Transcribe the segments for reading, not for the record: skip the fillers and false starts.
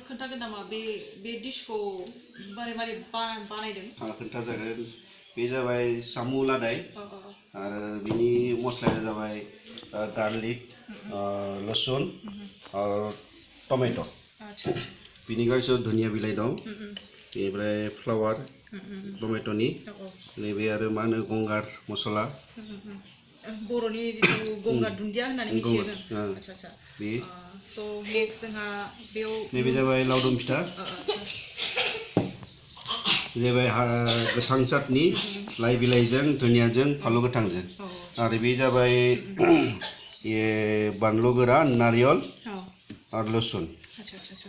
खोन्थागोन नामा बे डिशखौ मारै मारै बानायदों? खोन्था जागोन। बे जाबाय सामु लादाय आरो बिनि मस्लाया जाबाय गार्लिक, लसुन और टमेट'। बिनि गासै धनिया बिलाइ दं। बेनिफ्राय फ्लावर टमेट'नि नैबे आरो मा होनो गंगार मस्ला। बर'नि जिथु गंगार दुन्दिया होननानै मिथियो जों। आच्छा आच्छा। बे स' नेक्स्ट जोंहा बेयाव नैबे जाबाय लावदुम फिथा। जाबाय गोथां चाटनि लाइ बिलाइजों धनियाजों फानलु गोथांजों। आरो बे जाबाय बानलु गोरान नारियल आरो लसुन।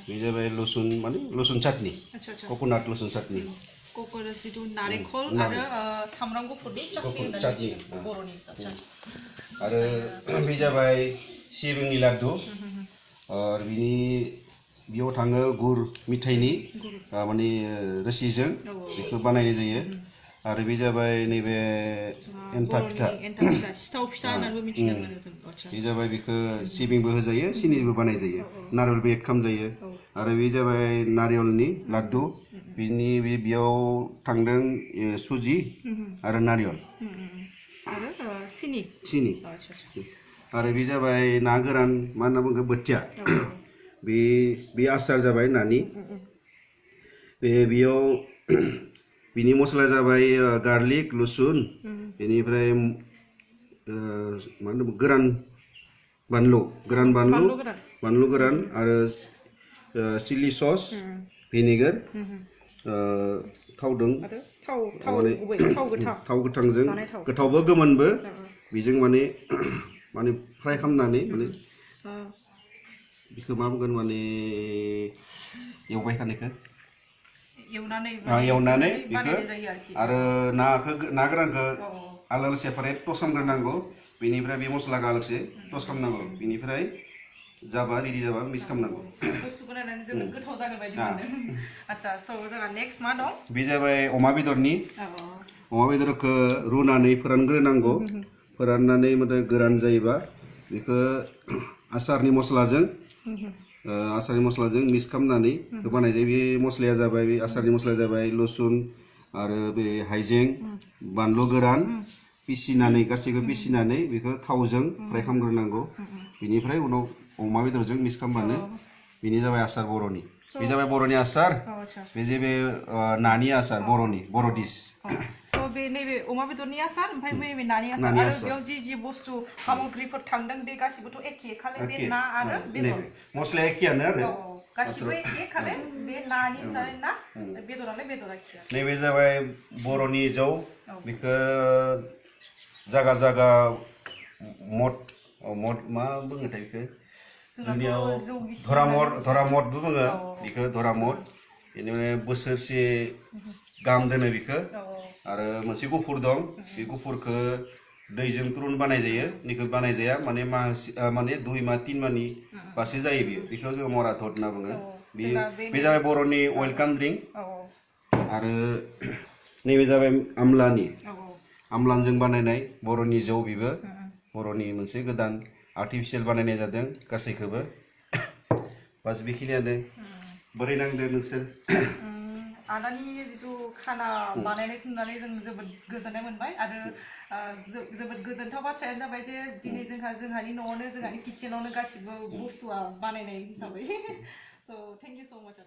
बे जाबाय लसुन माने लसुन चाटनि, कक'नाट लसुन चाटनि। कक'नाट जिथु नारेंखल आरो सामब्राम गुफुरनि चाटनि बर'नि। आरो बे जाबाय सिबिंनि लाड्डु आरो बिनि बेयाव थाङो गुर मिथाइनि माने रोसिजों बेखौ बानायनाय जायो। आरो बे जाबाय नैबे एन्थाब फिथा। सिथाव फिथा होननानैबो मिथिनो मोनो जों। बे जाबाय बेखौ सिबिंबो होजायो सिनिबो बानाय जायो, नारियलबो एड खालामजायो। आरो बे जाबाय नारियलनि लाड्डु। बिनि बेयाव थांदों सुजि आरो नारियल आरो सिनि। आरो बे जाबाय ना गोरान मा होनना बुङो बोथिया। बे आसार जाबाय नानि। बेयाव बिनि मस्ला जाबाय गार्लिक लसुन, बेनिफ्राय मा होनो गोरान बानलु गोरान आरो चिलि सस, भिनेगार, थावदों थाव गोथांजों गोथावबो गोमोनबो बेजों माने फ्राय खालामनानै माने बेखौ मा बुंगोन माने एवबाय थानायखौ एवनानै बेखौ आरो ना गोरानखौ आलादा सेपारेट टस्ट खालामग्रोनांगौ। बेनिफ्राय बे मस्लाखौ आलादासे टस्ट खालामनांगौ। बेनिफ्राय जाबा रेडि जाबा मिक्स खालामनांगौ। बुस्थुखौ नायनानै जोबोद गोथाव जागोन बायदि मोनदों। आच्छा, स' जोंहा नेक्स्ट मा दं? बे जाबाय अमा बेदरनि। अमा बेदरखौ रुनानै फोरानग्रोनांगौ। फोराननानै गोरान जायोबा बेखौ आसारनि मस्लाजों मिक्स खालामनानै बानाय जायो। बे मस्लाया जाबाय बे आसारनि मस्लाया जाबाय लसुन आरो बे हाइजें बानलु गोरान पिसिनानै गासैखौबो पिसिनानै बेखौ थावजों फ्राय खालामग्रोनांगौ। बेनिफ्राय उनाव अमा बेदरजों मिक्स खालामबानो बेनि जाबाय आसार बर'नि। बे जाबाय बर'नि आसार। बे जे बे नानि आसार बर' डिश। स' बे नैबे अमा बेदरनि आसार ओमफ्राय नैबे नानि आसार आरो बेयाव जि बुस्थु सामग्रिफोर थांदों बे गासिबोथ' एखे खालि बे ना आरो बेदर मस्लाया एखेयानो आरो गासिबो एखे खालि बे नानि ना बेदरालाय बेदर एखे। नैबे जाबाय बर'नि जौ। बेखौ जागा जागा मद मा बुङोथाय बेखौ जोंनियाव धरामदबो बुङो बेखौ धरामद। बेनिफ्राय बोसोरसे गाहाम दोनो बेखौ। आरो मोनसे गुफुर दं, बे गुफुरखौ दैजों तुरुन बानाय जायो। बेखौ बानाय जाया माने माने 2 माह 3 माहनि बासो जायो बेयो। बेखौ जोङो मराधद होनना बुङो। बे जाबाय बर'नि वेलकाम ड्रिंक। आरो नैबे जाबाय आमलाजों बानायनाय बर'नि जौ। बेबो बर'नि मोनसे गोदान आर्टिफिसियेल बानायनाय जादों गासैखौबो। बास बेखिनियानो। बोरै नांदों नोंसोर? आदानि जिथु खाना बानायनायखौ नुनानै जों जोबोद गोजोननाय मोनबाय। आरो जोबोद गोजोनथाव बाथ्रायानो जाबाय जे दिनै जोंहानि न'आवनो जोंहानि किटचेनावनो गासिबो बुस्थुआ बानायनाय हिसाबै। स' थेंक इउ स' माच।